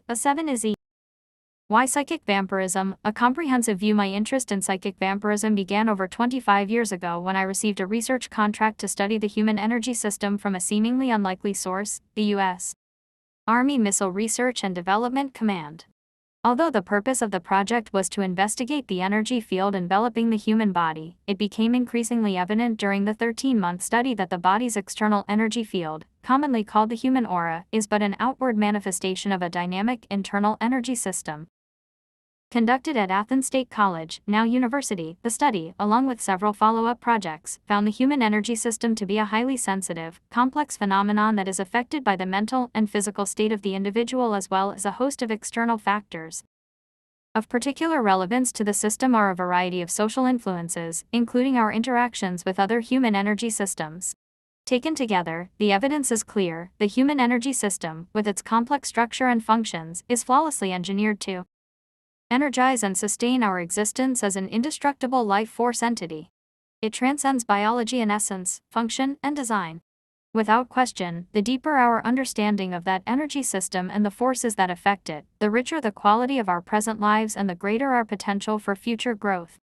A 7 is E. Why psychic vampirism? A comprehensive view. My interest in psychic vampirism began over 25 years ago when I received a research contract to study the human energy system from a seemingly unlikely source, the U.S. Army Missile Research and Development Command. Although the purpose of the project was to investigate the energy field enveloping the human body, it became increasingly evident during the 13-month study that the body's external energy field, commonly called the human aura, is but an outward manifestation of a dynamic internal energy system. Conducted at Athens State College, now university, the study, along with several follow-up projects, found the human energy system to be a highly sensitive, complex phenomenon that is affected by the mental and physical state of the individual as well as a host of external factors. Of particular relevance to the system are a variety of social influences, including our interactions with other human energy systems. Taken together, the evidence is clear: the human energy system, with its complex structure and functions, is flawlessly engineered to energize and sustain our existence as an indestructible life force entity. It transcends biology in essence, function, and design. Without question, the deeper our understanding of that energy system and the forces that affect it, the richer the quality of our present lives and the greater our potential for future growth.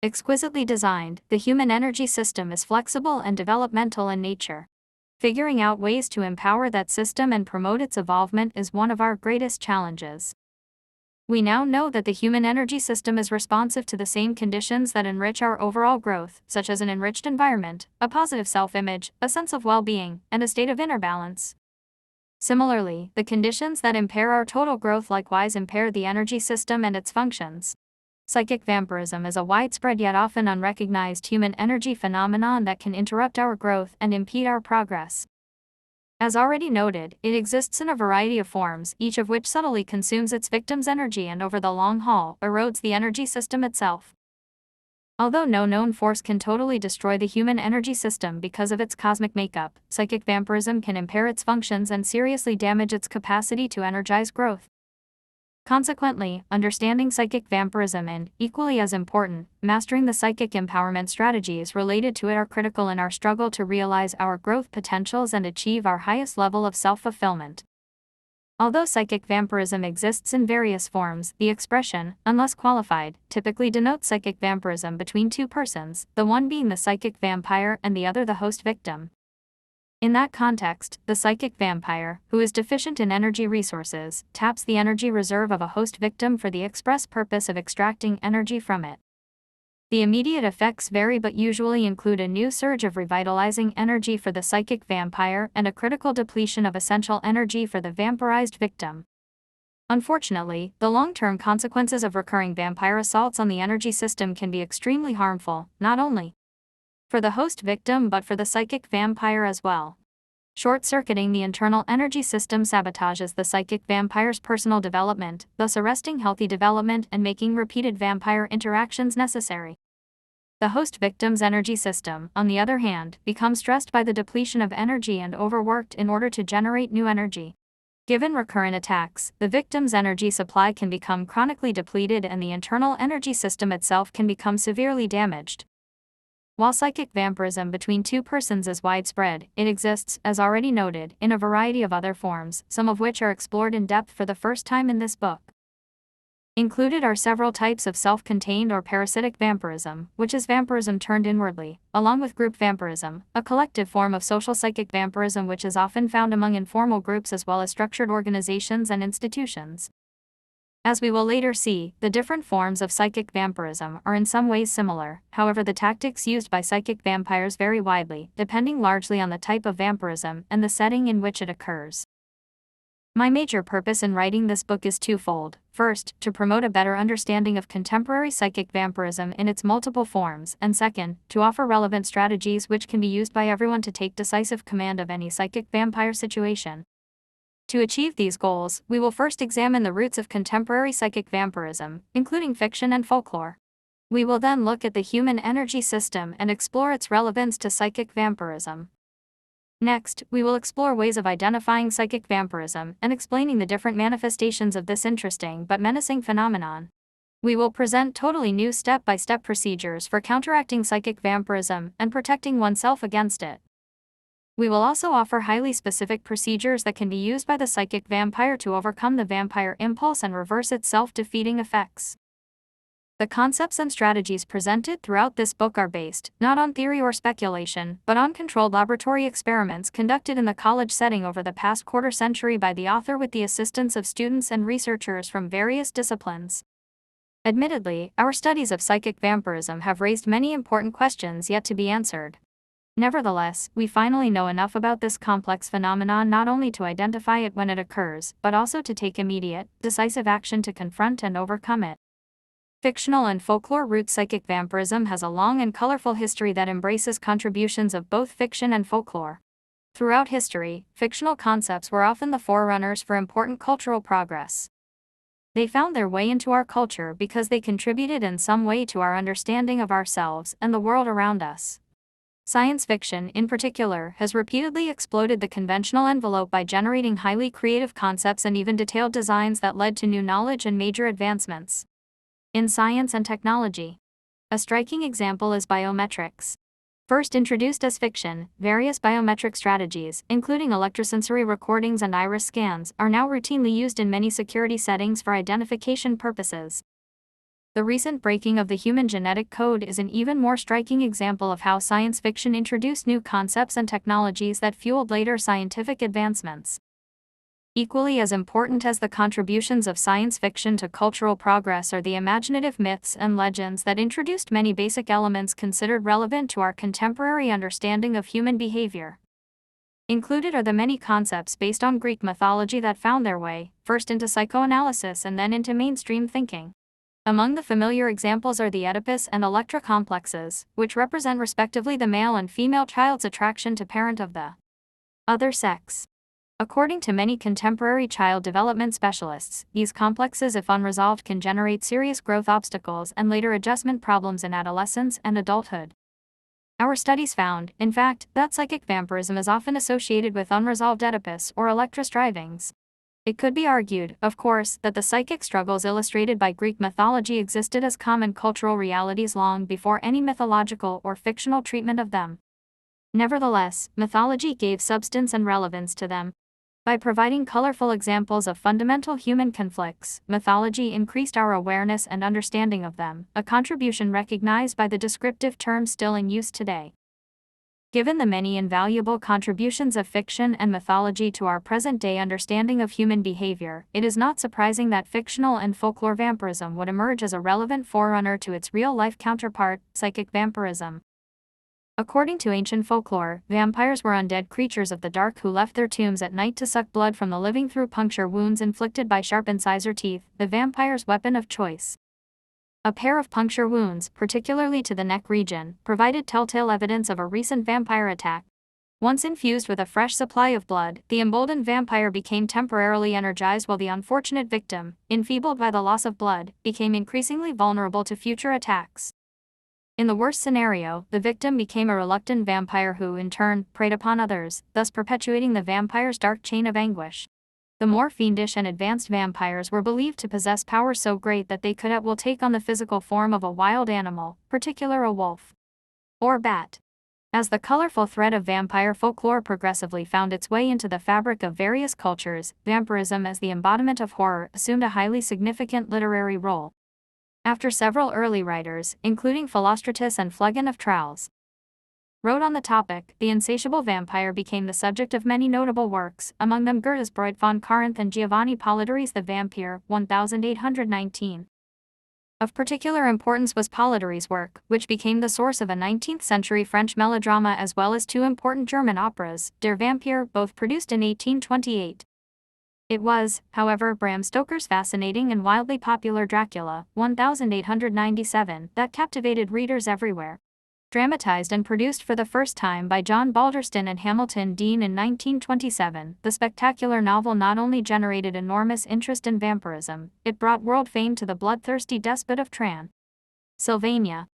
Exquisitely designed, the human energy system is flexible and developmental in nature. Figuring out ways to empower that system and promote its evolvement is one of our greatest challenges. We now know that the human energy system is responsive to the same conditions that enrich our overall growth, such as an enriched environment, a positive self-image, a sense of well-being, and a state of inner balance. Similarly, the conditions that impair our total growth likewise impair the energy system and its functions. Psychic vampirism is a widespread yet often unrecognized human energy phenomenon that can interrupt our growth and impede our progress. As already noted, it exists in a variety of forms, each of which subtly consumes its victim's energy and over the long haul, erodes the energy system itself. Although no known force can totally destroy the human energy system because of its cosmic makeup, psychic vampirism can impair its functions and seriously damage its capacity to energize growth. Consequently, understanding psychic vampirism and, equally as important, mastering the psychic empowerment strategies related to it are critical in our struggle to realize our growth potentials and achieve our highest level of self-fulfillment. Although psychic vampirism exists in various forms, the expression, unless qualified, typically denotes psychic vampirism between two persons, the one being the psychic vampire and the other the host victim. In that context, the psychic vampire, who is deficient in energy resources, taps the energy reserve of a host victim for the express purpose of extracting energy from it. The immediate effects vary but usually include a new surge of revitalizing energy for the psychic vampire and a critical depletion of essential energy for the vampirized victim. Unfortunately, the long-term consequences of recurring vampire assaults on the energy system can be extremely harmful, not only for the host victim but for the psychic vampire as well. Short-circuiting the internal energy system sabotages the psychic vampire's personal development, thus arresting healthy development and making repeated vampire interactions necessary. The host victim's energy system, on the other hand, becomes stressed by the depletion of energy and overworked in order to generate new energy. Given recurrent attacks, the victim's energy supply can become chronically depleted and the internal energy system itself can become severely damaged. While psychic vampirism between two persons is widespread, it exists, as already noted, in a variety of other forms, some of which are explored in depth for the first time in this book. Included are several types of self-contained or parasitic vampirism, which is vampirism turned inwardly, along with group vampirism, a collective form of social psychic vampirism which is often found among informal groups as well as structured organizations and institutions. As we will later see, the different forms of psychic vampirism are in some ways similar, however the tactics used by psychic vampires vary widely, depending largely on the type of vampirism and the setting in which it occurs. My major purpose in writing this book is twofold. First, to promote a better understanding of contemporary psychic vampirism in its multiple forms, and second, to offer relevant strategies which can be used by everyone to take decisive command of any psychic vampire situation. To achieve these goals, we will first examine the roots of contemporary psychic vampirism, including fiction and folklore. We will then look at the human energy system and explore its relevance to psychic vampirism. Next, we will explore ways of identifying psychic vampirism and explaining the different manifestations of this interesting but menacing phenomenon. We will present totally new step-by-step procedures for counteracting psychic vampirism and protecting oneself against it. We will also offer highly specific procedures that can be used by the psychic vampire to overcome the vampire impulse and reverse its self-defeating effects. The concepts and strategies presented throughout this book are based, not on theory or speculation, but on controlled laboratory experiments conducted in the college setting over the past quarter century by the author with the assistance of students and researchers from various disciplines. Admittedly, our studies of psychic vampirism have raised many important questions yet to be answered. Nevertheless, we finally know enough about this complex phenomenon not only to identify it when it occurs, but also to take immediate, decisive action to confront and overcome it. Fictional and folklore root psychic vampirism has a long and colorful history that embraces contributions of both fiction and folklore. Throughout history, fictional concepts were often the forerunners for important cultural progress. They found their way into our culture because they contributed in some way to our understanding of ourselves and the world around us. Science fiction, in particular, has repeatedly exploded the conventional envelope by generating highly creative concepts and even detailed designs that led to new knowledge and major advancements in science and technology. A striking example is biometrics. First introduced as fiction, various biometric strategies, including electrosensory recordings and iris scans, are now routinely used in many security settings for identification purposes. The recent breaking of the human genetic code is an even more striking example of how science fiction introduced new concepts and technologies that fueled later scientific advancements. Equally as important as the contributions of science fiction to cultural progress are the imaginative myths and legends that introduced many basic elements considered relevant to our contemporary understanding of human behavior. Included are the many concepts based on Greek mythology that found their way, first into psychoanalysis and then into mainstream thinking. Among the familiar examples are the Oedipus and Electra complexes, which represent respectively the male and female child's attraction to parent of the other sex. According to many contemporary child development specialists, these complexes, if unresolved, can generate serious growth obstacles and later adjustment problems in adolescence and adulthood. Our studies found, in fact, that psychic vampirism is often associated with unresolved Oedipus or Electra strivings. It could be argued, of course, that the psychic struggles illustrated by Greek mythology existed as common cultural realities long before any mythological or fictional treatment of them. Nevertheless, mythology gave substance and relevance to them. By providing colorful examples of fundamental human conflicts, mythology increased our awareness and understanding of them, a contribution recognized by the descriptive term still in use today. Given the many invaluable contributions of fiction and mythology to our present-day understanding of human behavior, it is not surprising that fictional and folklore vampirism would emerge as a relevant forerunner to its real-life counterpart, psychic vampirism. According to ancient folklore, vampires were undead creatures of the dark who left their tombs at night to suck blood from the living through puncture wounds inflicted by sharp incisor teeth, the vampire's weapon of choice. A pair of puncture wounds, particularly to the neck region, provided telltale evidence of a recent vampire attack. Once infused with a fresh supply of blood, the emboldened vampire became temporarily energized while the unfortunate victim, enfeebled by the loss of blood, became increasingly vulnerable to future attacks. In the worst scenario, the victim became a reluctant vampire who, in turn, preyed upon others, thus perpetuating the vampire's dark chain of anguish. The more fiendish and advanced vampires were believed to possess powers so great that they could at will take on the physical form of a wild animal, particularly a wolf or bat. As the colorful thread of vampire folklore progressively found its way into the fabric of various cultures, vampirism as the embodiment of horror assumed a highly significant literary role. After several early writers, including Philostratus and Phlegon of Tralles, wrote on the topic, the insatiable vampire became the subject of many notable works, among them Goethe's Breuil von Corinth and Giovanni Polidori's The Vampire, 1819. Of particular importance was Polidori's work, which became the source of a 19th-century French melodrama as well as two important German operas, Der Vampir, both produced in 1828. It was, however, Bram Stoker's fascinating and wildly popular Dracula, 1897, that captivated readers everywhere. Dramatized and produced for the first time by John Balderston and Hamilton Deane in 1927, the spectacular novel not only generated enormous interest in vampirism, it brought world fame to the bloodthirsty despot of Transylvania.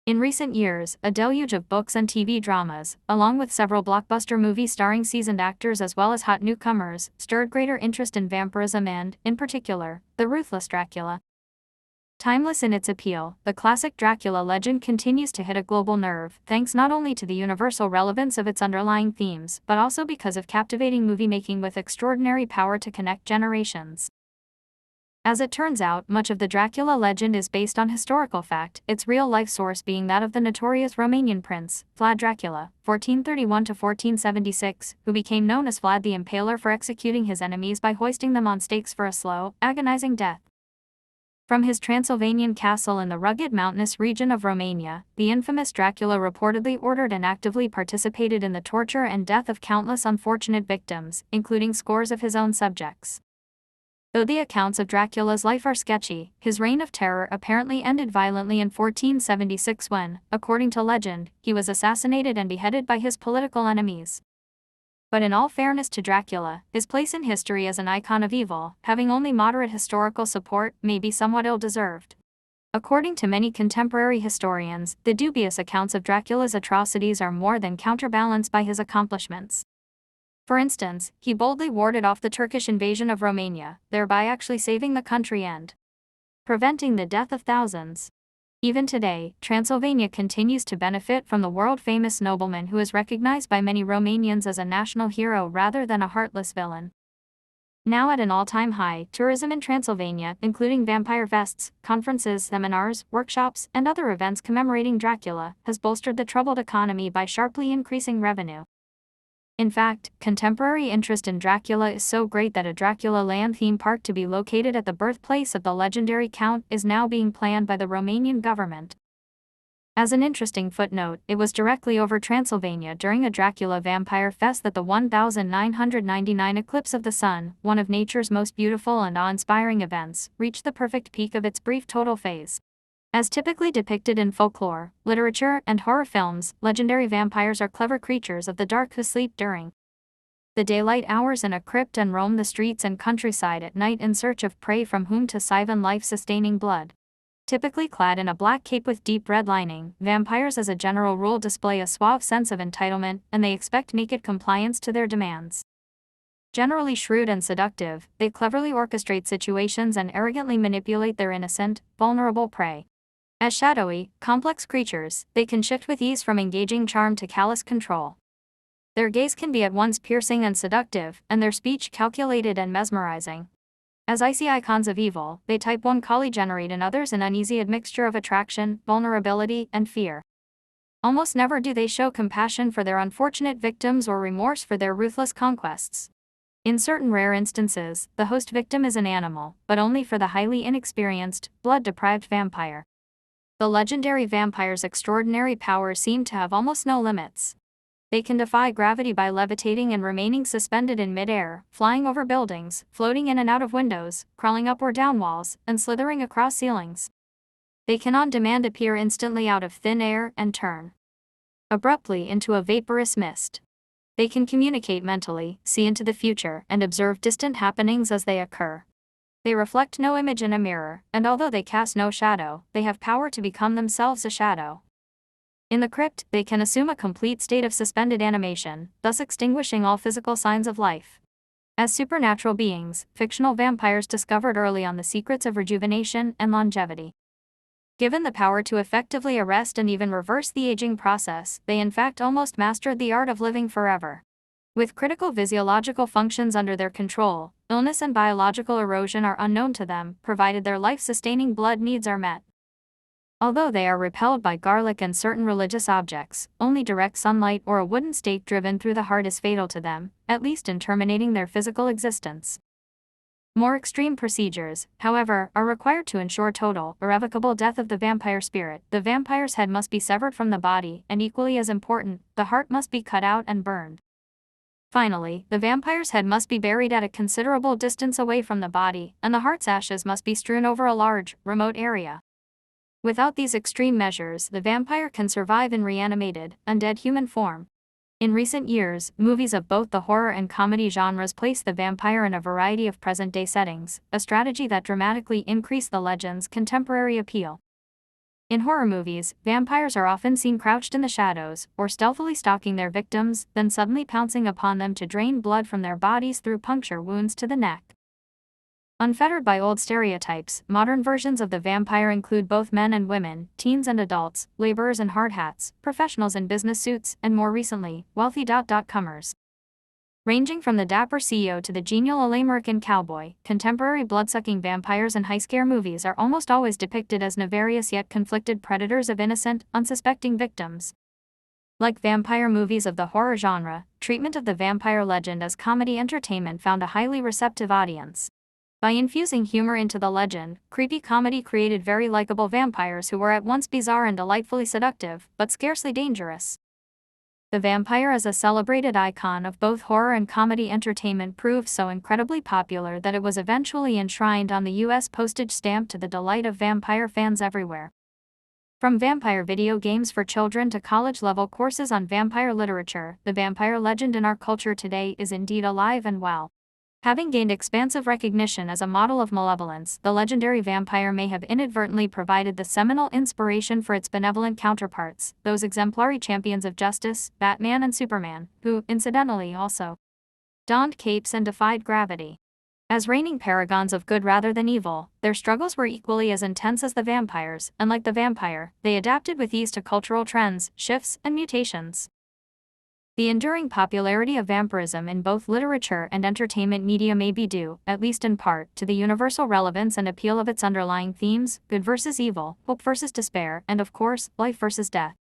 In recent years, a deluge of books and TV dramas, along with several blockbuster movies starring seasoned actors as well as hot newcomers, stirred greater interest in vampirism and, in particular, the ruthless Dracula. Timeless in its appeal, the classic Dracula legend continues to hit a global nerve, thanks not only to the universal relevance of its underlying themes, but also because of captivating movie-making with extraordinary power to connect generations. As it turns out, much of the Dracula legend is based on historical fact, its real-life source being that of the notorious Romanian prince, Vlad Dracula, 1431–1476, who became known as Vlad the Impaler for executing his enemies by hoisting them on stakes for a slow, agonizing death. From his Transylvanian castle in the rugged mountainous region of Romania, the infamous Dracula reportedly ordered and actively participated in the torture and death of countless unfortunate victims, including scores of his own subjects. Though the accounts of Dracula's life are sketchy, his reign of terror apparently ended violently in 1476 when, according to legend, he was assassinated and beheaded by his political enemies. But in all fairness to Dracula, his place in history as an icon of evil, having only moderate historical support, may be somewhat ill-deserved. According to many contemporary historians, the dubious accounts of Dracula's atrocities are more than counterbalanced by his accomplishments. For instance, he boldly warded off the Turkish invasion of Romania, thereby actually saving the country and preventing the death of thousands. Even today, Transylvania continues to benefit from the world-famous nobleman who is recognized by many Romanians as a national hero rather than a heartless villain. Now at an all-time high, tourism in Transylvania, including vampire fests, conferences, seminars, workshops, and other events commemorating Dracula, has bolstered the troubled economy by sharply increasing revenue. In fact, contemporary interest in Dracula is so great that a Dracula land theme park to be located at the birthplace of the legendary Count is now being planned by the Romanian government. As an interesting footnote, it was directly over Transylvania during a Dracula vampire fest that the 1999 eclipse of the sun, one of nature's most beautiful and awe-inspiring events, reached the perfect peak of its brief total phase. As typically depicted in folklore, literature, and horror films, legendary vampires are clever creatures of the dark who sleep during the daylight hours in a crypt and roam the streets and countryside at night in search of prey from whom to siphon life-sustaining blood. Typically clad in a black cape with deep red lining, vampires as a general rule display a suave sense of entitlement, and they expect naked compliance to their demands. Generally shrewd and seductive, they cleverly orchestrate situations and arrogantly manipulate their innocent, vulnerable prey. As shadowy, complex creatures, they can shift with ease from engaging charm to callous control. Their gaze can be at once piercing and seductive, and their speech calculated and mesmerizing. As icy icons of evil, they type 1 generate in others an uneasy admixture of attraction, vulnerability, and fear. Almost never do they show compassion for their unfortunate victims or remorse for their ruthless conquests. In certain rare instances, the host victim is an animal, but only for the highly inexperienced, blood-deprived vampire. The legendary vampire's extraordinary powers seem to have almost no limits. They can defy gravity by levitating and remaining suspended in midair, flying over buildings, floating in and out of windows, crawling up or down walls, and slithering across ceilings. They can on demand appear instantly out of thin air and turn abruptly into a vaporous mist. They can communicate mentally, see into the future, and observe distant happenings as they occur. They reflect no image in a mirror, and although they cast no shadow, they have power to become themselves a shadow. In the crypt, they can assume a complete state of suspended animation, thus extinguishing all physical signs of life. As supernatural beings, fictional vampires discovered early on the secrets of rejuvenation and longevity. Given the power to effectively arrest and even reverse the aging process, they in fact almost mastered the art of living forever. With critical physiological functions under their control, illness and biological erosion are unknown to them, provided their life-sustaining blood needs are met. Although they are repelled by garlic and certain religious objects, only direct sunlight or a wooden stake driven through the heart is fatal to them, at least in terminating their physical existence. More extreme procedures, however, are required to ensure total, irrevocable death of the vampire spirit. The vampire's head must be severed from the body, and equally as important, the heart must be cut out and burned. Finally, the vampire's head must be buried at a considerable distance away from the body, and the heart's ashes must be strewn over a large, remote area. Without these extreme measures, the vampire can survive in reanimated, undead human form. In recent years, movies of both the horror and comedy genres place the vampire in a variety of present-day settings, a strategy that dramatically increased the legend's contemporary appeal. In horror movies, vampires are often seen crouched in the shadows, or stealthily stalking their victims, then suddenly pouncing upon them to drain blood from their bodies through puncture wounds to the neck. Unfettered by old stereotypes, modern versions of the vampire include both men and women, teens and adults, laborers and hard hats, professionals in business suits, and more recently, wealthy comers. Ranging from the dapper CEO to the genial All-American cowboy, contemporary blood-sucking vampires in high-scare movies are almost always depicted as nefarious yet conflicted predators of innocent, unsuspecting victims. Like vampire movies of the horror genre, treatment of the vampire legend as comedy entertainment found a highly receptive audience. By infusing humor into the legend, creepy comedy created very likable vampires who were at once bizarre and delightfully seductive, but scarcely dangerous. The vampire as a celebrated icon of both horror and comedy entertainment proved so incredibly popular that it was eventually enshrined on the US postage stamp to the delight of vampire fans everywhere. From vampire video games for children to college-level courses on vampire literature, the vampire legend in our culture today is indeed alive and well. Having gained expansive recognition as a model of malevolence, the legendary vampire may have inadvertently provided the seminal inspiration for its benevolent counterparts, those exemplary champions of justice, Batman and Superman, who, incidentally, also donned capes and defied gravity. As reigning paragons of good rather than evil, their struggles were equally as intense as the vampires, and like the vampire, they adapted with ease to cultural trends, shifts, and mutations. The enduring popularity of vampirism in both literature and entertainment media may be due, at least in part, to the universal relevance and appeal of its underlying themes: good versus evil, hope versus despair, and of course, life versus death.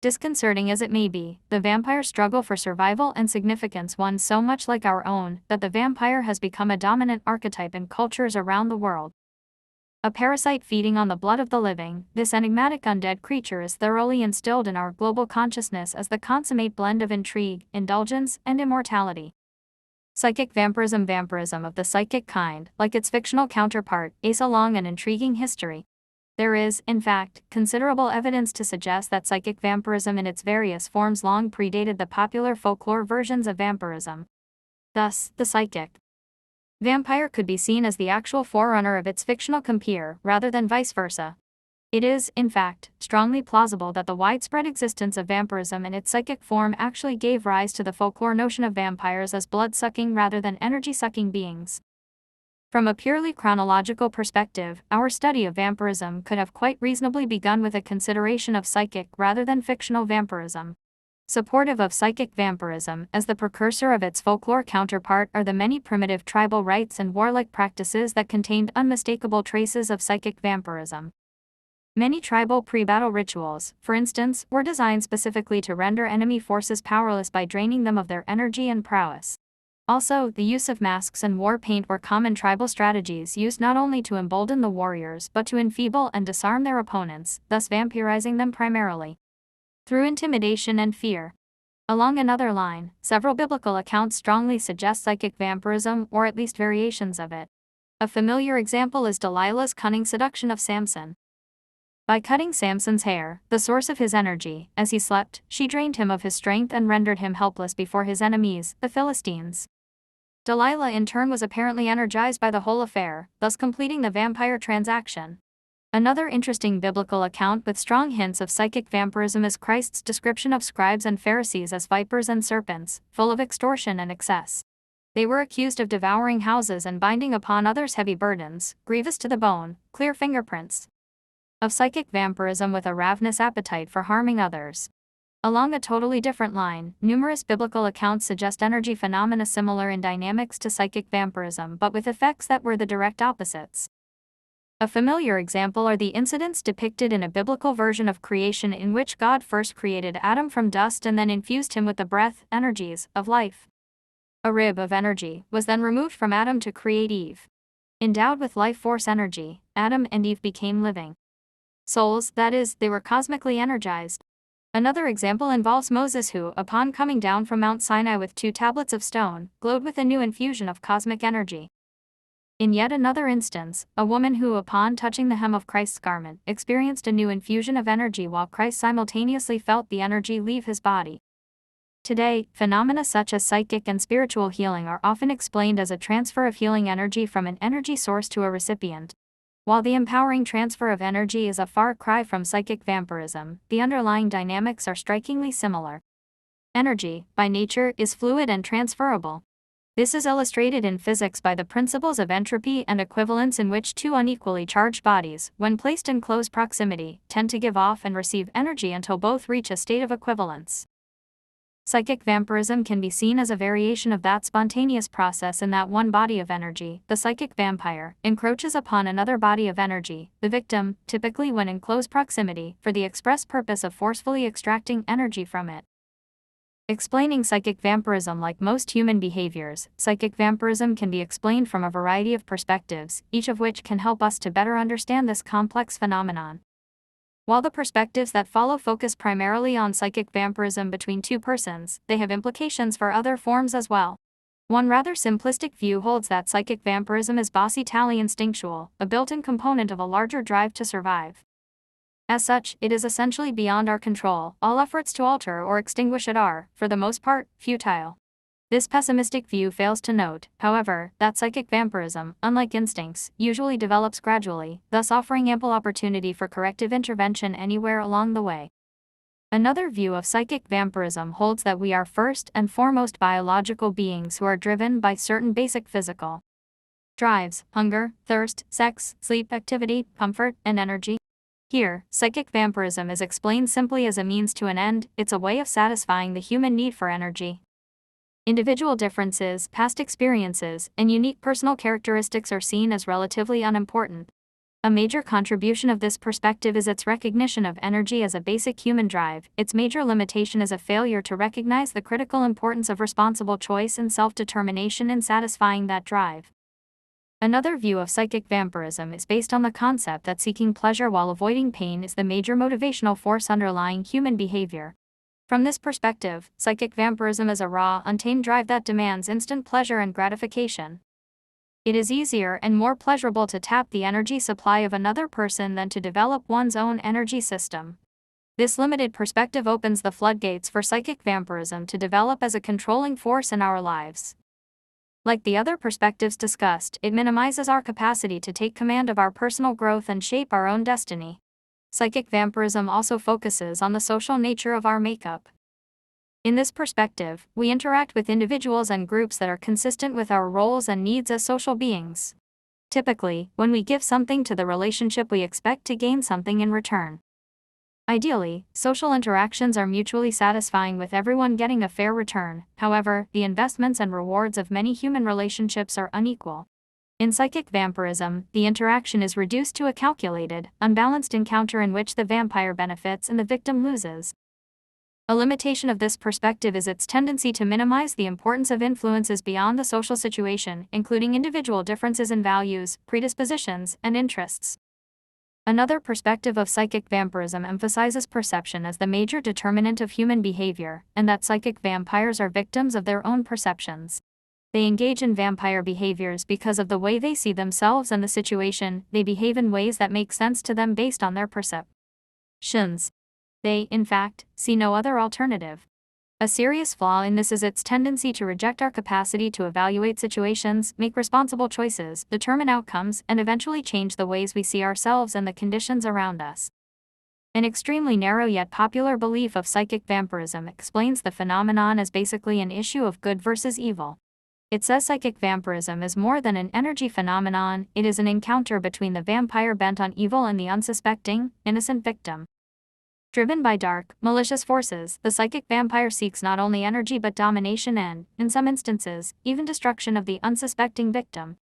Disconcerting as it may be, the vampire's struggle for survival and significance one so much like our own, that the vampire has become a dominant archetype in cultures around the world. A parasite feeding on the blood of the living, this enigmatic undead creature is thoroughly instilled in our global consciousness as the consummate blend of intrigue, indulgence, and immortality. Psychic vampirism. Vampirism of the psychic kind, like its fictional counterpart, has a long and intriguing history. There is, in fact, considerable evidence to suggest that psychic vampirism in its various forms long predated the popular folklore versions of vampirism. Thus, the psychic vampire could be seen as the actual forerunner of its fictional compeer, rather than vice versa. It is, in fact, strongly plausible that the widespread existence of vampirism in its psychic form actually gave rise to the folklore notion of vampires as blood-sucking rather than energy-sucking beings. From a purely chronological perspective, our study of vampirism could have quite reasonably begun with a consideration of psychic rather than fictional vampirism. Supportive of psychic vampirism as the precursor of its folklore counterpart are the many primitive tribal rites and warlike practices that contained unmistakable traces of psychic vampirism. Many tribal pre-battle rituals, for instance, were designed specifically to render enemy forces powerless by draining them of their energy and prowess. Also, the use of masks and war paint were common tribal strategies used not only to embolden the warriors but to enfeeble and disarm their opponents, thus vampirizing them primarily through intimidation and fear. Along another line, several biblical accounts strongly suggest psychic vampirism, or at least variations of it. A familiar example is Delilah's cunning seduction of Samson. By cutting Samson's hair, the source of his energy, as he slept, she drained him of his strength and rendered him helpless before his enemies, the Philistines. Delilah in turn was apparently energized by the whole affair, thus completing the vampire transaction. Another interesting biblical account with strong hints of psychic vampirism is Christ's description of scribes and Pharisees as vipers and serpents, full of extortion and excess. They were accused of devouring houses and binding upon others heavy burdens, grievous to the bone, clear fingerprints of psychic vampirism with a ravenous appetite for harming others. Along a totally different line, numerous biblical accounts suggest energy phenomena similar in dynamics to psychic vampirism but with effects that were the direct opposites. A familiar example are the incidents depicted in a biblical version of creation in which God first created Adam from dust and then infused him with the breath, energies, of life. A rib of energy was then removed from Adam to create Eve. Endowed with life force energy, Adam and Eve became living souls, that is, they were cosmically energized. Another example involves Moses who, upon coming down from Mount Sinai with 2 tablets of stone, glowed with a new infusion of cosmic energy. In yet another instance, a woman who, upon touching the hem of Christ's garment, experienced a new infusion of energy while Christ simultaneously felt the energy leave his body. Today, phenomena such as psychic and spiritual healing are often explained as a transfer of healing energy from an energy source to a recipient. While the empowering transfer of energy is a far cry from psychic vampirism, the underlying dynamics are strikingly similar. Energy, by nature, is fluid and transferable. This is illustrated in physics by the principles of entropy and equivalence, in which two unequally charged bodies, when placed in close proximity, tend to give off and receive energy until both reach a state of equivalence. Psychic vampirism can be seen as a variation of that spontaneous process in that one body of energy, the psychic vampire, encroaches upon another body of energy, the victim, typically when in close proximity, for the express purpose of forcefully extracting energy from it. Explaining psychic vampirism. Like most human behaviors, psychic vampirism can be explained from a variety of perspectives, each of which can help us to better understand this complex phenomenon. While the perspectives that follow focus primarily on psychic vampirism between two persons, they have implications for other forms as well. One rather simplistic view holds that psychic vampirism is bossy-tally instinctual, a built-in component of a larger drive to survive. As such, it is essentially beyond our control. All efforts to alter or extinguish it are, for the most part, futile. This pessimistic view fails to note, however, that psychic vampirism, unlike instincts, usually develops gradually, thus offering ample opportunity for corrective intervention anywhere along the way. Another view of psychic vampirism holds that we are first and foremost biological beings who are driven by certain basic physical drives: hunger, thirst, sex, sleep, activity, comfort, and energy. Here, psychic vampirism is explained simply as a means to an end. It's a way of satisfying the human need for energy. Individual differences, past experiences, and unique personal characteristics are seen as relatively unimportant. A major contribution of this perspective is its recognition of energy as a basic human drive. Its major limitation is a failure to recognize the critical importance of responsible choice and self-determination in satisfying that drive. Another view of psychic vampirism is based on the concept that seeking pleasure while avoiding pain is the major motivational force underlying human behavior. From this perspective, psychic vampirism is a raw, untamed drive that demands instant pleasure and gratification. It is easier and more pleasurable to tap the energy supply of another person than to develop one's own energy system. This limited perspective opens the floodgates for psychic vampirism to develop as a controlling force in our lives. Like the other perspectives discussed, it minimizes our capacity to take command of our personal growth and shape our own destiny. Psychic vampirism also focuses on the social nature of our makeup. In this perspective, we interact with individuals and groups that are consistent with our roles and needs as social beings. Typically, when we give something to the relationship, we expect to gain something in return. Ideally, social interactions are mutually satisfying, with everyone getting a fair return. However, the investments and rewards of many human relationships are unequal. In psychic vampirism, the interaction is reduced to a calculated, unbalanced encounter in which the vampire benefits and the victim loses. A limitation of this perspective is its tendency to minimize the importance of influences beyond the social situation, including individual differences in values, predispositions, and interests. Another perspective of psychic vampirism emphasizes perception as the major determinant of human behavior, and that psychic vampires are victims of their own perceptions. They engage in vampire behaviors because of the way they see themselves and the situation. They behave in ways that make sense to them based on their perceptions. They, in fact, see no other alternative. A serious flaw in this is its tendency to reject our capacity to evaluate situations, make responsible choices, determine outcomes, and eventually change the ways we see ourselves and the conditions around us. An extremely narrow yet popular belief of psychic vampirism explains the phenomenon as basically an issue of good versus evil. It says psychic vampirism is more than an energy phenomenon. It is an encounter between the vampire bent on evil and the unsuspecting, innocent victim. Driven by dark, malicious forces, the psychic vampire seeks not only energy but domination and, in some instances, even destruction of the unsuspecting victim.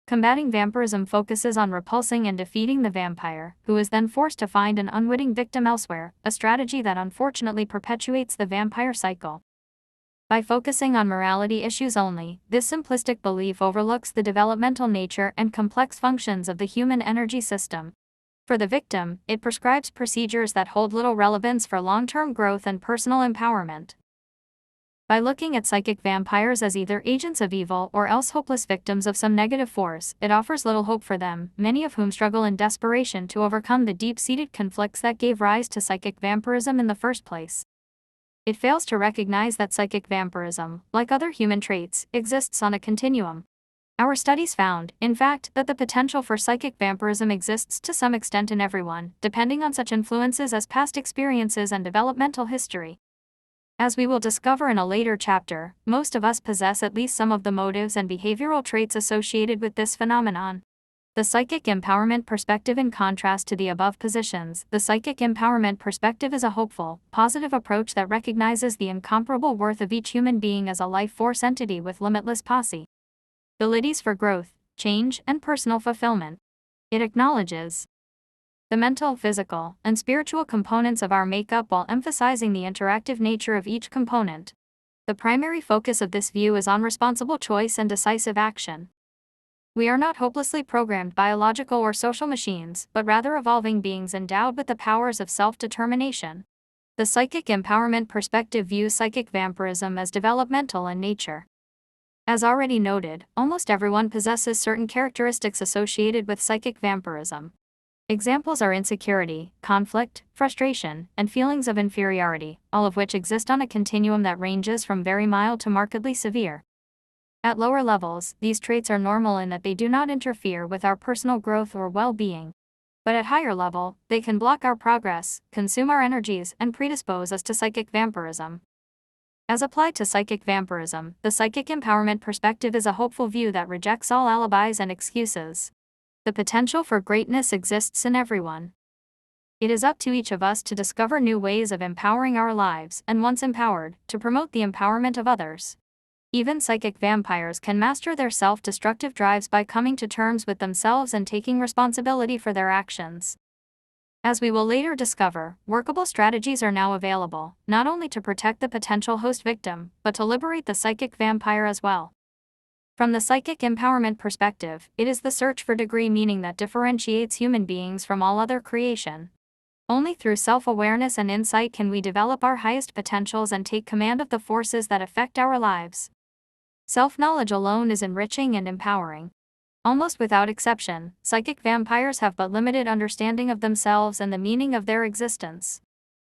Combating vampirism focuses on repulsing and defeating the vampire, who is then forced to find an unwitting victim elsewhere, a strategy that unfortunately perpetuates the vampire cycle. By focusing on morality issues only, this simplistic belief overlooks the developmental nature and complex functions of the human energy system. For the victim, it prescribes procedures that hold little relevance for long-term growth and personal empowerment. By looking at psychic vampires as either agents of evil or else hopeless victims of some negative force, it offers little hope for them, many of whom struggle in desperation to overcome the deep-seated conflicts that gave rise to psychic vampirism in the first place. It fails to recognize that psychic vampirism, like other human traits, exists on a continuum. Our studies found, in fact, that the potential for psychic vampirism exists to some extent in everyone, depending on such influences as past experiences and developmental history. As we will discover in a later chapter, most of us possess at least some of the motives and behavioral traits associated with this phenomenon. The psychic empowerment perspective. In contrast to the above positions, the psychic empowerment perspective is a hopeful, positive approach that recognizes the incomparable worth of each human being as a life force entity with limitless possibilities for growth, change, and personal fulfillment. It acknowledges the mental, physical, and spiritual components of our makeup while emphasizing the interactive nature of each component. The primary focus of this view is on responsible choice and decisive action. We are not hopelessly programmed biological or social machines, but rather evolving beings endowed with the powers of self-determination. The psychic empowerment perspective views psychic vampirism as developmental in nature. As already noted, almost everyone possesses certain characteristics associated with psychic vampirism. Examples are insecurity, conflict, frustration, and feelings of inferiority, all of which exist on a continuum that ranges from very mild to markedly severe. At lower levels, these traits are normal in that they do not interfere with our personal growth or well-being. But at higher level, they can block our progress, consume our energies, and predispose us to psychic vampirism. As applied to psychic vampirism, the psychic empowerment perspective is a hopeful view that rejects all alibis and excuses. The potential for greatness exists in everyone. It is up to each of us to discover new ways of empowering our lives, and once empowered, to promote the empowerment of others. Even psychic vampires can master their self-destructive drives by coming to terms with themselves and taking responsibility for their actions. As we will later discover, workable strategies are now available, not only to protect the potential host victim, but to liberate the psychic vampire as well. From the psychic empowerment perspective, it is the search for degree meaning that differentiates human beings from all other creation. Only through self-awareness and insight can we develop our highest potentials and take command of the forces that affect our lives. Self-knowledge alone is enriching and empowering. Almost without exception, psychic vampires have but limited understanding of themselves and the meaning of their existence.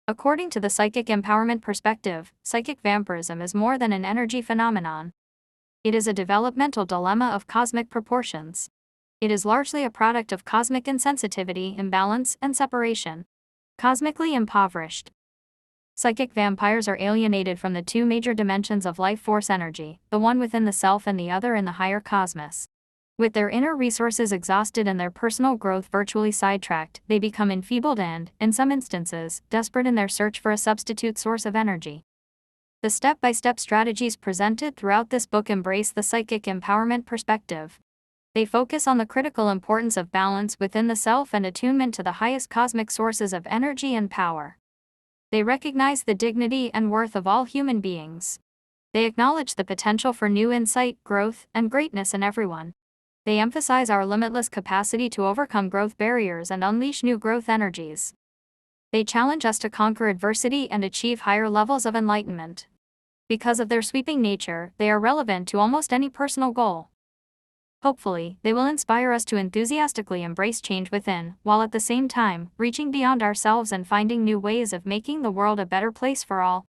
According to the psychic empowerment perspective, psychic vampirism is more than an energy phenomenon. It is a developmental dilemma of cosmic proportions. It is largely a product of cosmic insensitivity, imbalance, and separation. Cosmically impoverished. Psychic vampires are alienated from the two major dimensions of life force energy, the one within the self and the other in the higher cosmos. With their inner resources exhausted and their personal growth virtually sidetracked, they become enfeebled and, in some instances, desperate in their search for a substitute source of energy. The step-by-step strategies presented throughout this book embrace the psychic empowerment perspective. They focus on the critical importance of balance within the self and attunement to the highest cosmic sources of energy and power. They recognize the dignity and worth of all human beings. They acknowledge the potential for new insight, growth, and greatness in everyone. They emphasize our limitless capacity to overcome growth barriers and unleash new growth energies. They challenge us to conquer adversity and achieve higher levels of enlightenment. Because of their sweeping nature, they are relevant to almost any personal goal. Hopefully, they will inspire us to enthusiastically embrace change within, while at the same time, reaching beyond ourselves and finding new ways of making the world a better place for all.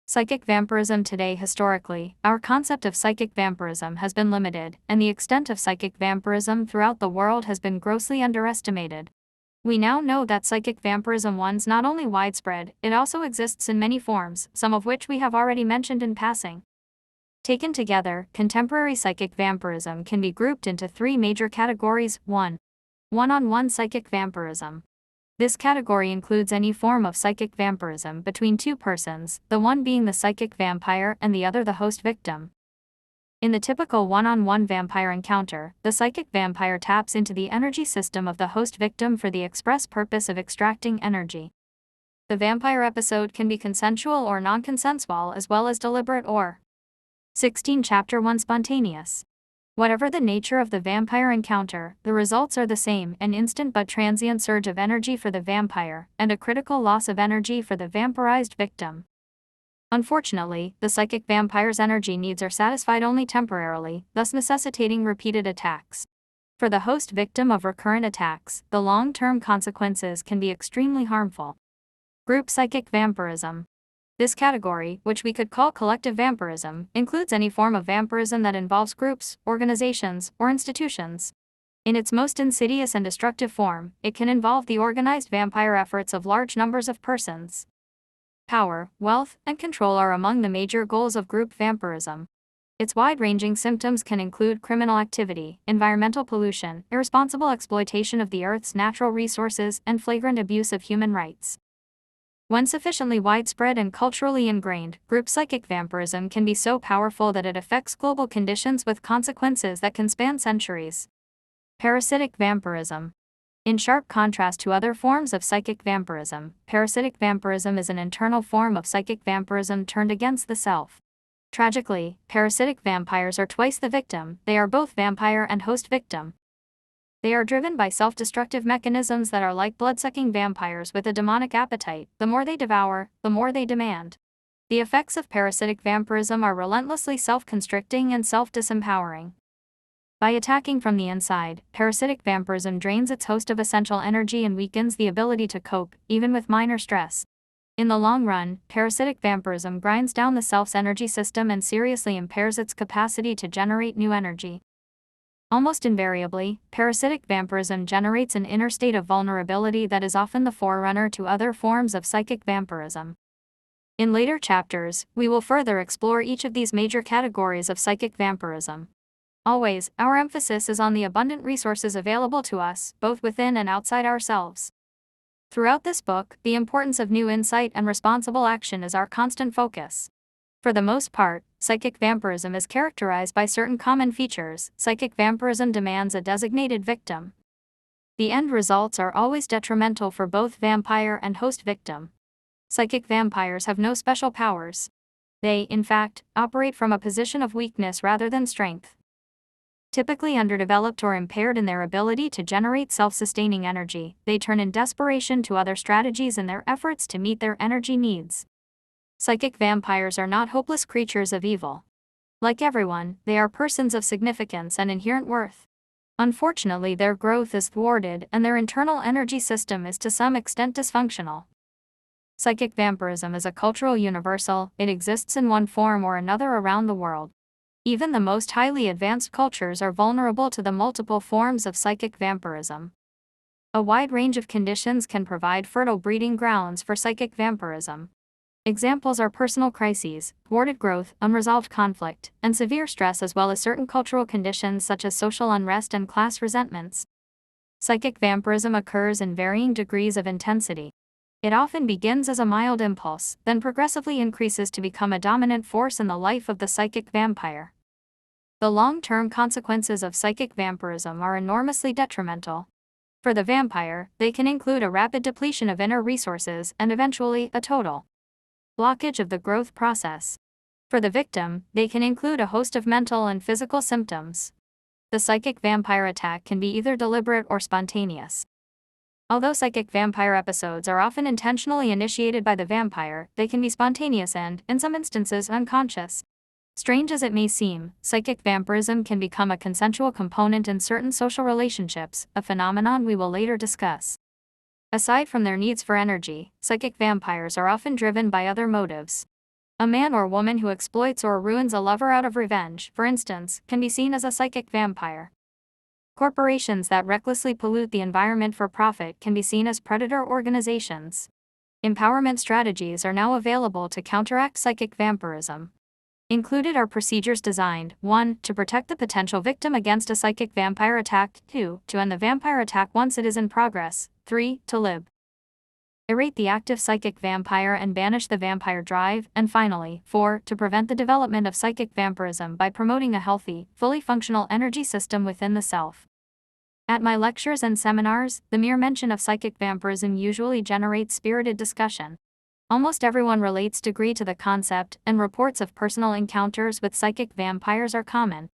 Psychic vampirism. Today, historically, our concept of psychic vampirism has been limited, and the extent of psychic vampirism throughout the world has been grossly underestimated. We now know that psychic vampirism is not only widespread, it also exists in many forms, some of which we have already mentioned in passing. Taken together, contemporary psychic vampirism can be grouped into three major categories. 1. One-on-one psychic vampirism. This category includes any form of psychic vampirism between two persons, the one being the psychic vampire and the other the host victim. In the typical one-on-one vampire encounter, the psychic vampire taps into the energy system of the host victim for the express purpose of extracting energy. The vampire episode can be consensual or non-consensual as well as deliberate or 16 Chapter 1 Spontaneous. Whatever the nature of the vampire encounter, the results are the same: an instant but transient surge of energy for the vampire, and a critical loss of energy for the vampirized victim. Unfortunately, the psychic vampire's energy needs are satisfied only temporarily, thus necessitating repeated attacks. For the host victim of recurrent attacks, the long-term consequences can be extremely harmful. Group psychic vampirism. This category, which we could call collective vampirism, includes any form of vampirism that involves groups, organizations, or institutions. In its most insidious and destructive form, it can involve the organized vampire efforts of large numbers of persons. power, wealth, and control are among the major goals of group vampirism. Its wide-ranging symptoms can include criminal activity, environmental pollution, irresponsible exploitation of the Earth's natural resources, and flagrant abuse of human rights. When sufficiently widespread and culturally ingrained, group psychic vampirism can be so powerful that it affects global conditions with consequences that can span centuries. Parasitic vampirism. In sharp contrast to other forms of psychic vampirism, parasitic vampirism is an internal form of psychic vampirism turned against the self. Tragically, parasitic vampires are twice the victim. They are both vampire and host victim. They are driven by self-destructive mechanisms that are like blood-sucking vampires with a demonic appetite. The more they devour, the more they demand. The effects of parasitic vampirism are relentlessly self-constricting and self-disempowering. By attacking from the inside, parasitic vampirism drains its host of essential energy and weakens the ability to cope, even with minor stress. In the long run, parasitic vampirism grinds down the self's energy system and seriously impairs its capacity to generate new energy. Almost invariably, parasitic vampirism generates an inner state of vulnerability that is often the forerunner to other forms of psychic vampirism. In later chapters, we will further explore each of these major categories of psychic vampirism. Always, our emphasis is on the abundant resources available to us, both within and outside ourselves. Throughout this book, the importance of new insight and responsible action is our constant focus. For the most part, psychic vampirism is characterized by certain common features. Psychic vampirism demands a designated victim. The end results are always detrimental for both vampire and host victim. Psychic vampires have no special powers. They, in fact, operate from a position of weakness rather than strength. Typically underdeveloped or impaired in their ability to generate self-sustaining energy, they turn in desperation to other strategies in their efforts to meet their energy needs. Psychic vampires are not hopeless creatures of evil. Like everyone, they are persons of significance and inherent worth. Unfortunately, their growth is thwarted and their internal energy system is to some extent dysfunctional. Psychic vampirism is a cultural universal. It exists in one form or another around the world. Even the most highly advanced cultures are vulnerable to the multiple forms of psychic vampirism. A wide range of conditions can provide fertile breeding grounds for psychic vampirism. Examples are personal crises, thwarted growth, unresolved conflict, and severe stress, as well as certain cultural conditions such as social unrest and class resentments. Psychic vampirism occurs in varying degrees of intensity. It often begins as a mild impulse, then progressively increases to become a dominant force in the life of the psychic vampire. The long-term consequences of psychic vampirism are enormously detrimental. For the vampire, they can include a rapid depletion of inner resources and eventually a total blockage of the growth process. For the victim, they can include a host of mental and physical symptoms. The psychic vampire attack can be either deliberate or spontaneous. Although psychic vampire episodes are often intentionally initiated by the vampire, they can be spontaneous and, in some instances, unconscious. Strange as it may seem, psychic vampirism can become a consensual component in certain social relationships, a phenomenon we will later discuss. Aside from their needs for energy, psychic vampires are often driven by other motives. A man or woman who exploits or ruins a lover out of revenge, for instance, can be seen as a psychic vampire. Corporations that recklessly pollute the environment for profit can be seen as predator organizations. Empowerment strategies are now available to counteract psychic vampirism. Included are procedures designed, 1. To protect the potential victim against a psychic vampire attack, 2. To end the vampire attack once it is in progress, 3. To liberate the active psychic vampire and banish the vampire drive, and finally, 4. To prevent the development of psychic vampirism by promoting a healthy, fully functional energy system within the self. At my lectures and seminars, the mere mention of psychic vampirism usually generates spirited discussion. Almost everyone relates degree to the concept, and reports of personal encounters with psychic vampires are common.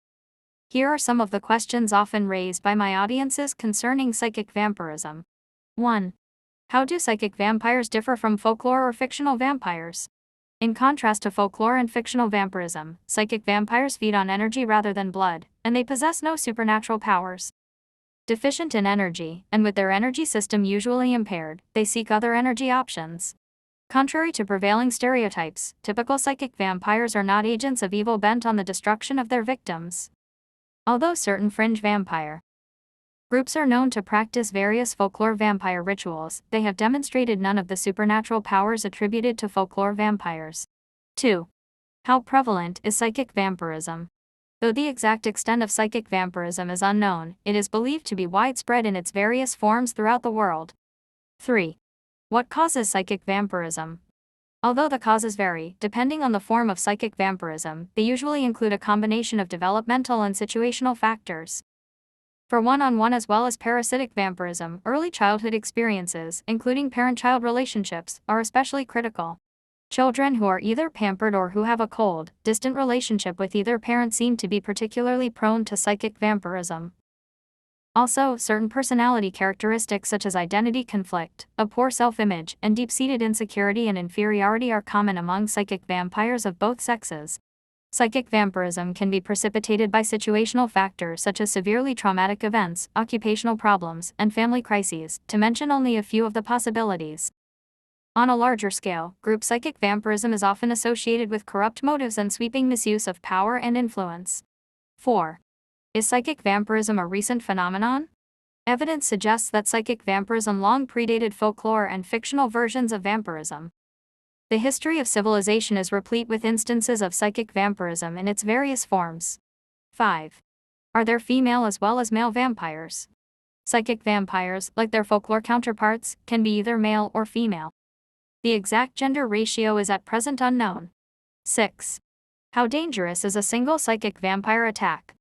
Here are some of the questions often raised by my audiences concerning psychic vampirism. 1. How do psychic vampires differ from folklore or fictional vampires? In contrast to folklore and fictional vampirism, psychic vampires feed on energy rather than blood, and they possess no supernatural powers. Deficient in energy, and with their energy system usually impaired, they seek other energy options. Contrary to prevailing stereotypes, typical psychic vampires are not agents of evil bent on the destruction of their victims. Although certain fringe vampire Groups are known to practice various folklore vampire rituals. They have demonstrated none of the supernatural powers attributed to folklore vampires. 2. How prevalent is psychic vampirism? Though the exact extent of psychic vampirism is unknown, it is believed to be widespread in its various forms throughout the world. 3. What causes psychic vampirism? Although the causes vary, depending on the form of psychic vampirism, they usually include a combination of developmental and situational factors. For one-on-one as well as parasitic vampirism, early childhood experiences, including parent-child relationships, are especially critical. Children who are either pampered or who have a cold, distant relationship with either parent seem to be particularly prone to psychic vampirism. Also, certain personality characteristics such as identity conflict, a poor self-image, and deep-seated insecurity and inferiority are common among psychic vampires of both sexes. Psychic vampirism can be precipitated by situational factors such as severely traumatic events, occupational problems, and family crises, to mention only a few of the possibilities. On a larger scale, group psychic vampirism is often associated with corrupt motives and sweeping misuse of power and influence. 4. Is psychic vampirism a recent phenomenon? Evidence suggests that psychic vampirism long predated folklore and fictional versions of vampirism. The history of civilization is replete with instances of psychic vampirism in its various forms. 5. Are there female as well as male vampires? Psychic vampires, like their folklore counterparts, can be either male or female. The exact gender ratio is at present unknown. 6. How dangerous is a single psychic vampire attack?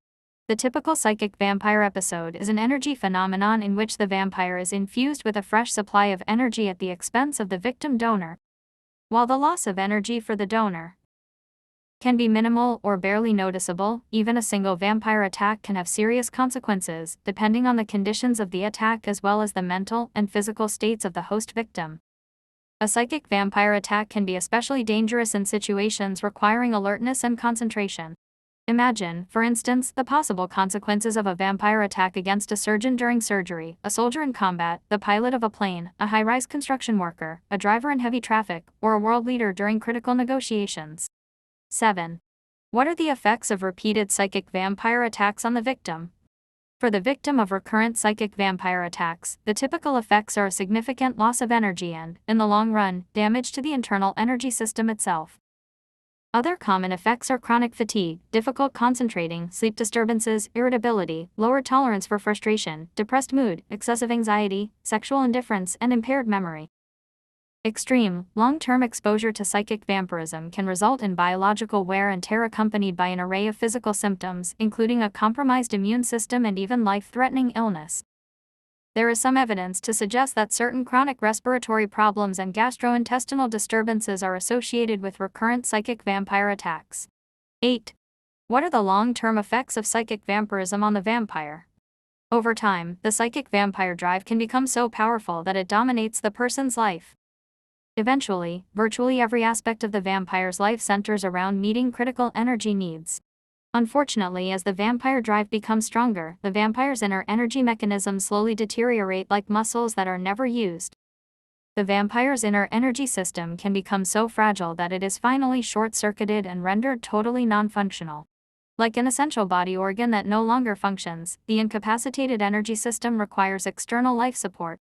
The typical psychic vampire episode is an energy phenomenon in which the vampire is infused with a fresh supply of energy at the expense of the victim donor. While the loss of energy for the donor can be minimal or barely noticeable, even a single vampire attack can have serious consequences, depending on the conditions of the attack as well as the mental and physical states of the host victim. A psychic vampire attack can be especially dangerous in situations requiring alertness and concentration. Imagine, for instance, the possible consequences of a vampire attack against a surgeon during surgery, a soldier in combat, the pilot of a plane, a high-rise construction worker, a driver in heavy traffic, or a world leader during critical negotiations. 7. What are the effects of repeated psychic vampire attacks on the victim? For the victim of recurrent psychic vampire attacks, the typical effects are a significant loss of energy and, in the long run, damage to the internal energy system itself. Other common effects are chronic fatigue, difficult concentrating, sleep disturbances, irritability, lower tolerance for frustration, depressed mood, excessive anxiety, sexual indifference, and impaired memory. Extreme, long-term exposure to psychic vampirism can result in biological wear and tear accompanied by an array of physical symptoms, including a compromised immune system and even life-threatening illness. There is some evidence to suggest that certain chronic respiratory problems and gastrointestinal disturbances are associated with recurrent psychic vampire attacks. 8. What are the long-term effects of psychic vampirism on the vampire? Over time, the psychic vampire drive can become so powerful that it dominates the person's life. Eventually, virtually every aspect of the vampire's life centers around meeting critical energy needs. Unfortunately, as the vampire drive becomes stronger, the vampire's inner energy mechanisms slowly deteriorate like muscles that are never used. The vampire's inner energy system can become so fragile that it is finally short-circuited and rendered totally non-functional. Like an essential body organ that no longer functions, the incapacitated energy system requires external life support.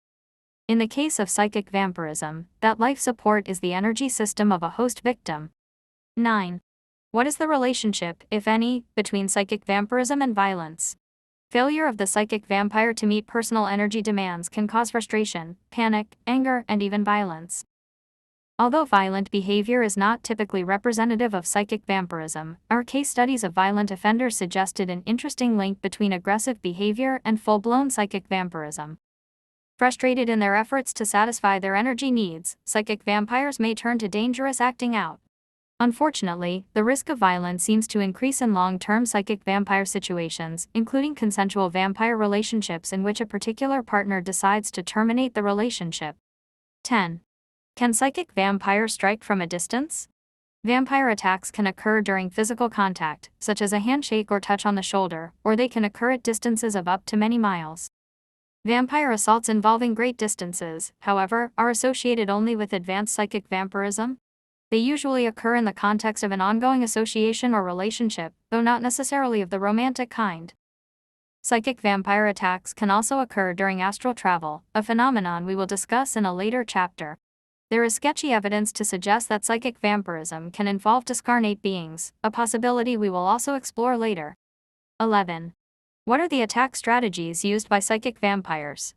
In the case of psychic vampirism, that life support is the energy system of a host victim. 9. What is the relationship, if any, between psychic vampirism and violence? Failure of the psychic vampire to meet personal energy demands can cause frustration, panic, anger, and even violence. Although violent behavior is not typically representative of psychic vampirism, our case studies of violent offenders suggested an interesting link between aggressive behavior and full-blown psychic vampirism. Frustrated in their efforts to satisfy their energy needs, psychic vampires may turn to dangerous acting out. Unfortunately, the risk of violence seems to increase in long-term psychic vampire situations, including consensual vampire relationships in which a particular partner decides to terminate the relationship. 10. Can psychic vampires strike from a distance? Vampire attacks can occur during physical contact, such as a handshake or touch on the shoulder, or they can occur at distances of up to many miles. Vampire assaults involving great distances, however, are associated only with advanced psychic vampirism. They usually occur in the context of an ongoing association or relationship, though not necessarily of the romantic kind. Psychic vampire attacks can also occur during astral travel, a phenomenon we will discuss in a later chapter. There is sketchy evidence to suggest that psychic vampirism can involve discarnate beings, a possibility we will also explore later. 11. What are the attack strategies used by psychic vampires?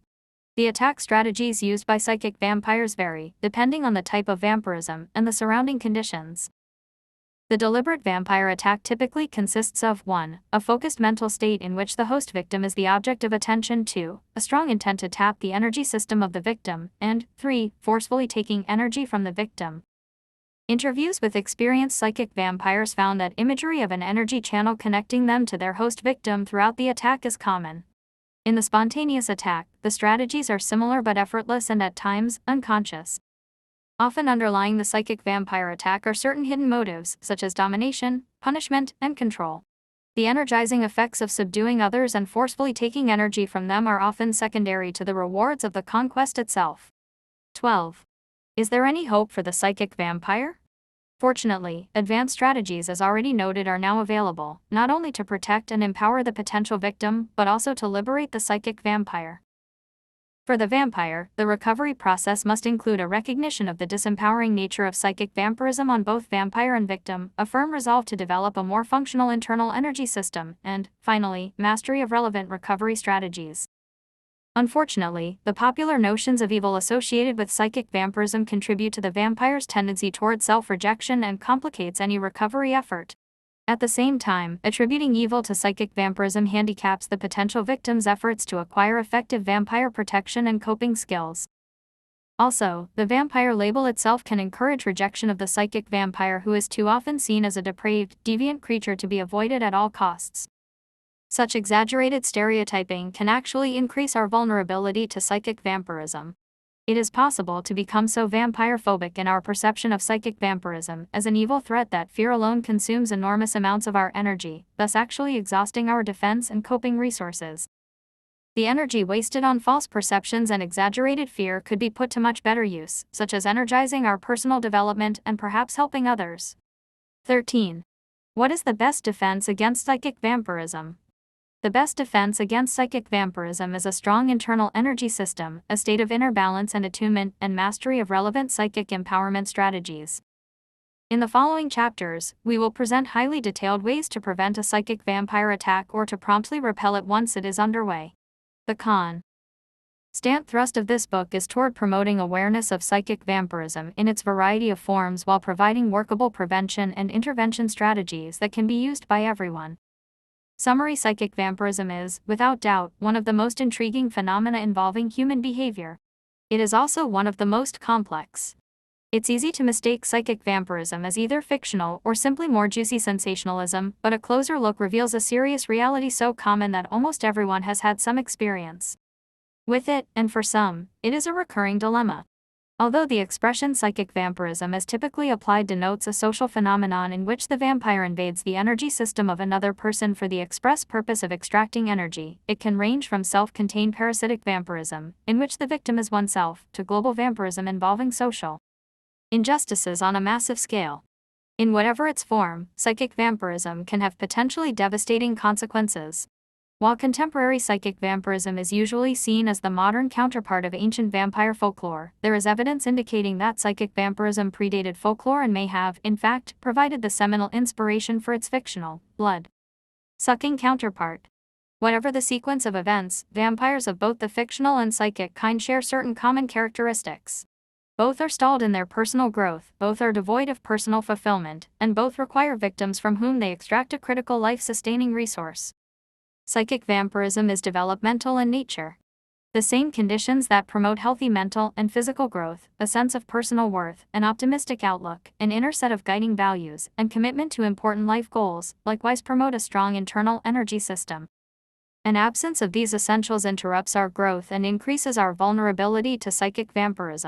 The attack strategies used by psychic vampires vary, depending on the type of vampirism and the surrounding conditions. The deliberate vampire attack typically consists of 1. A focused mental state in which the host victim is the object of attention, 2. A strong intent to tap the energy system of the victim, and 3. Forcefully taking energy from the victim. Interviews with experienced psychic vampires found that imagery of an energy channel connecting them to their host victim throughout the attack is common. In the spontaneous attack, the strategies are similar but effortless and at times, unconscious. Often underlying the psychic vampire attack are certain hidden motives, such as domination, punishment, and control. The energizing effects of subduing others and forcefully taking energy from them are often secondary to the rewards of the conquest itself. 12. Is there any hope for the psychic vampire? Fortunately, advanced strategies as already noted are now available, not only to protect and empower the potential victim, but also to liberate the psychic vampire. For the vampire, the recovery process must include a recognition of the disempowering nature of psychic vampirism on both vampire and victim, a firm resolve to develop a more functional internal energy system, and, finally, mastery of relevant recovery strategies. Unfortunately, the popular notions of evil associated with psychic vampirism contribute to the vampire's tendency toward self-rejection and complicates any recovery effort. At the same time, attributing evil to psychic vampirism handicaps the potential victim's efforts to acquire effective vampire protection and coping skills. Also, the vampire label itself can encourage rejection of the psychic vampire, who is too often seen as a depraved, deviant creature to be avoided at all costs. Such exaggerated stereotyping can actually increase our vulnerability to psychic vampirism. It is possible to become so vampire-phobic in our perception of psychic vampirism as an evil threat that fear alone consumes enormous amounts of our energy, thus actually exhausting our defense and coping resources. The energy wasted on false perceptions and exaggerated fear could be put to much better use, such as energizing our personal development and perhaps helping others. 13. What is the best defense against psychic vampirism? The best defense against psychic vampirism is a strong internal energy system, a state of inner balance and attunement, and mastery of relevant psychic empowerment strategies. In the following chapters, we will present highly detailed ways to prevent a psychic vampire attack or to promptly repel it once it is underway. The constant thrust of this book is toward promoting awareness of psychic vampirism in its variety of forms while providing workable prevention and intervention strategies that can be used by everyone. Summary: psychic vampirism is, without doubt, one of the most intriguing phenomena involving human behavior. It is also one of the most complex. It's easy to mistake psychic vampirism as either fictional or simply more juicy sensationalism, but a closer look reveals a serious reality so common that almost everyone has had some experience with it, and for some, it is a recurring dilemma. Although the expression psychic vampirism is typically applied denotes a social phenomenon in which the vampire invades the energy system of another person for the express purpose of extracting energy, it can range from self-contained parasitic vampirism, in which the victim is oneself, to global vampirism involving social injustices on a massive scale. In whatever its form, psychic vampirism can have potentially devastating consequences. While contemporary psychic vampirism is usually seen as the modern counterpart of ancient vampire folklore, there is evidence indicating that psychic vampirism predated folklore and may have, in fact, provided the seminal inspiration for its fictional, blood-sucking counterpart. Whatever the sequence of events, vampires of both the fictional and psychic kind share certain common characteristics. Both are stalled in their personal growth, both are devoid of personal fulfillment, and both require victims from whom they extract a critical life-sustaining resource. Psychic vampirism is developmental in nature. The same conditions that promote healthy mental and physical growth, a sense of personal worth, an optimistic outlook, an inner set of guiding values, and commitment to important life goals, likewise promote a strong internal energy system. An absence of these essentials interrupts our growth and increases our vulnerability to psychic vampirism.